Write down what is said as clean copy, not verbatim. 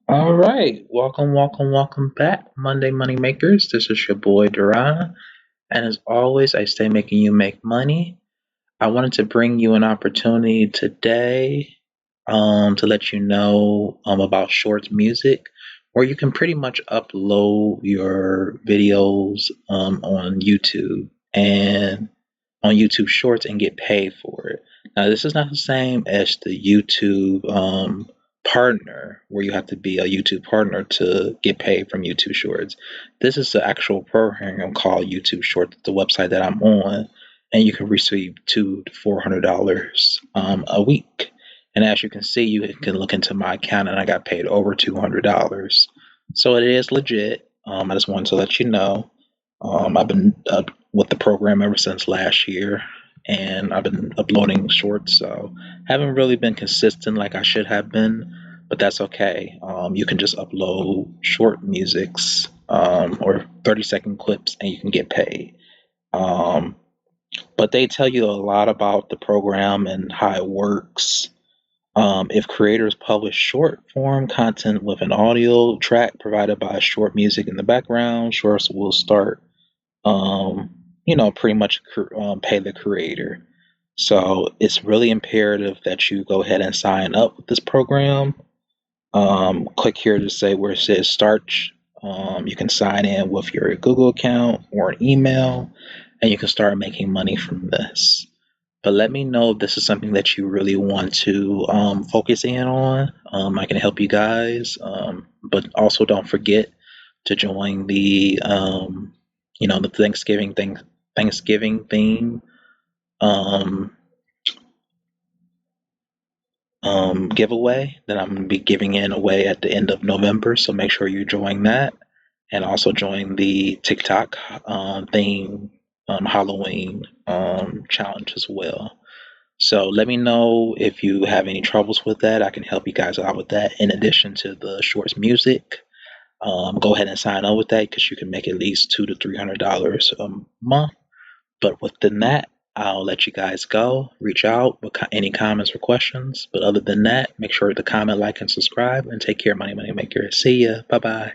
All right, welcome back, Monday Money Makers. This is your boy Duran, and as always, I stay making you make money. I wanted to bring you an opportunity today, to let you know about Shorts Music, where you can pretty much upload your videos on YouTube and on YouTube Shorts and get paid for it. Now, this is not the same as the YouTube partner, where you have to be a YouTube partner to get paid from YouTube Shorts. This is the actual program called YouTube Shorts, the website that I'm on, and you can receive $200 to $400 a week. And as you can see, you can look into my account, and I got paid over $200. So it is legit. I just wanted to let you know. I've been with the program ever since last year, and I've been uploading shorts, so haven't really been consistent like I should have been, but that's okay. You can just upload short musics or 30-second clips, and you can get paid. Um, but they tell you a lot about the program and how it works. If creators publish short form content with an audio track provided by short music in the background, shorts will start um, pretty much pay the creator. So it's really imperative that you go ahead and sign up with this program. Click here to say where it says start. You can sign in with your Google account or an email, and you can start making money from this. But let me know if this is something that you really want to focus in on. I can help you guys, but also don't forget to join the Thanksgiving theme um, giveaway that I'm going to be giving in away at the end of November. So make sure you join that, and also join the TikTok theme Halloween challenge as well. So let me know if you have any troubles with that. I can help you guys out with that. In addition to the Shorts Music, go ahead and sign up with that because you can make at least $200 to $300 a month. But within that, I'll let you guys go. Reach out with any comments or questions. But other than that, make sure to comment, like, and subscribe. And take care, Money Maker. See ya. Bye bye.